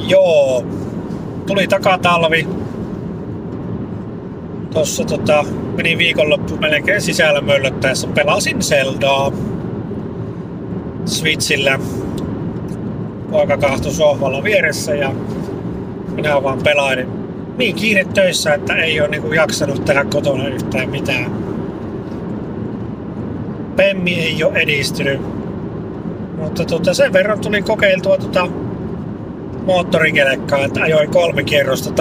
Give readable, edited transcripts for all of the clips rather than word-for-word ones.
Joo, tuli takatalvi. Tossa meni viikonloppu melkein sisällä möllöttäessä. Pelasin Zeldaa Switchillä. Poika kahtui sohvalla vieressä ja minä vaan pelailin. Niin kiire töissä, että ei ole niinku jaksanut tehdä kotona yhtään mitään. Pemmi ei ole edistynyt. Mutta sen verran tuli kokeiltua moottorikelekkaa, että ajoin 3 kierrosta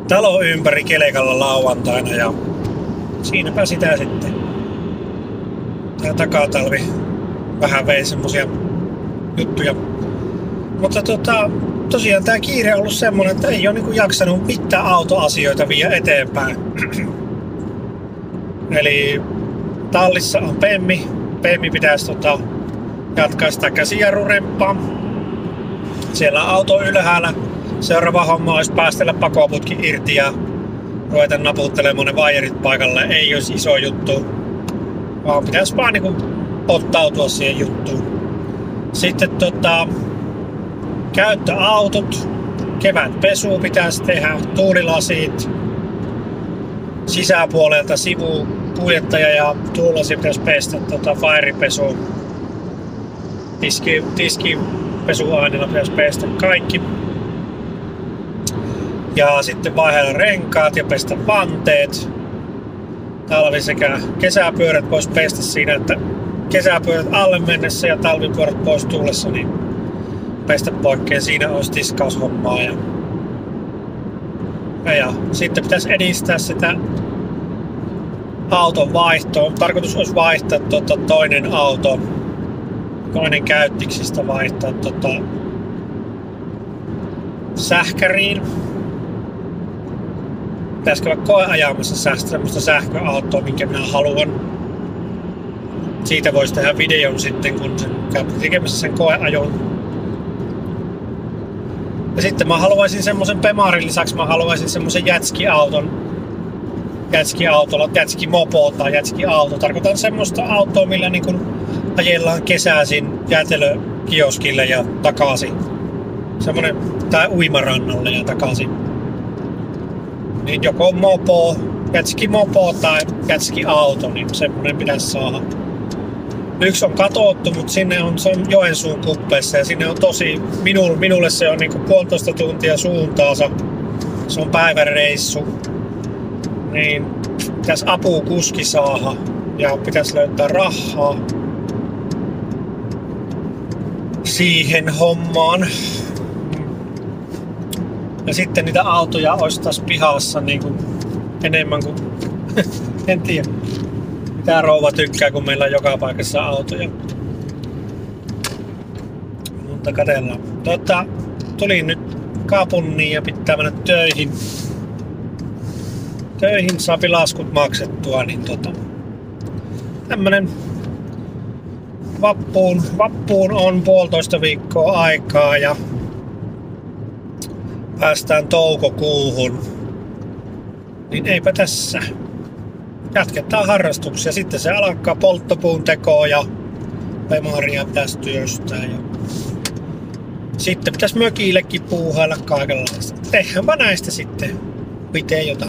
talon ympäri kelekalla lauantaina ja siinäpä sitä sitten. Tää takatalvi vähän vei semmosia juttuja. Mutta tosiaan tää kiire on ollut semmonen, että ei ole niinku jaksanut mitään autoasioita viedä eteenpäin. Eli tallissa on Pemmi. Pemmi pitäisi jatkaa sitä käsijarruremppaa. Siellä on auto ylhäällä. Seuraava homma olisi päästellä pakoputki irti ja ruveta naputtelemaan ne vaijerit paikalle. Ei olisi iso juttu, vaan pitäisi vaan niinku ottautua siihen juttuun. Sitten käyttöautot, kevätpesu pitäisi tehdä, tuulilasit, sisäpuolelta sivukuljettaja ja tuulilasi pitäisi pestä fairinpesuun. Tiskipesuaineella pitäisi pestä kaikki. Ja sitten vaihdella renkaat ja pestä vanteet. Talvi- sekä kesäpyörät voisi pestä siinä, että kesäpyörät alle mennessä ja talvipyörät pois tullessa, niin pestä poikkeen. Siinä olisi tiskaushommaa. Ja sitten pitäisi edistää sitä auton vaihtoa. Tarkoitus olisi vaihtaa toinen auto, toinen käyttiksistä vaihtaa sähkäriin. Pitäisikö olla koeajamassa semmoista sähköautoa, minkä minä haluan. Siitä voisi tehdä videon sitten, kun sen käy tekemässä sen koeajon. Ja sitten mä haluaisin semmoisen Pemarin lisäksi, mä haluaisin semmoisen jätskimopo tai jätskiauto. Tarkoitan semmoista autoa, millä niin kun ajellaan kesäisin jäätelökioskille ja takaisin. Semmoinen, tai uimarannalle ja takaisin. Niin joko jätskimopo tai jätskiauto, niin semmoinen pitäisi saada. Yksi on katottu, mutta se on Joensuun kuppeessa ja sinne on tosi, minulle se on niinku 1,5 tuntia suuntaansa. Se on päivän reissu. Niin pitäisi apukuski saada ja pitäisi löytää rahaa siihen hommaan. Ja sitten niitä autoja olisi taas pihassa niinku enemmän kuin en tiedä. Mitä rouva tykkää, kun meillä on joka paikassa autoja. Mutta katsellaan. Tulin nyt kaupungin ja pitää mennä töihin. Töihin saapi laskut maksettua, niin tämmönen vappuun on 1,5 viikkoa aikaa ja päästään toukokuuhun. Niin eipä tässä. Jatketaan harrastuksia. Sitten se alkaa polttopuun tekoa ja Pemaria pitäisi työstää. Ja sitten pitäisi mökillekin puuhailla kaikenlaista. Tehdäänpä näistä sitten miten jotain.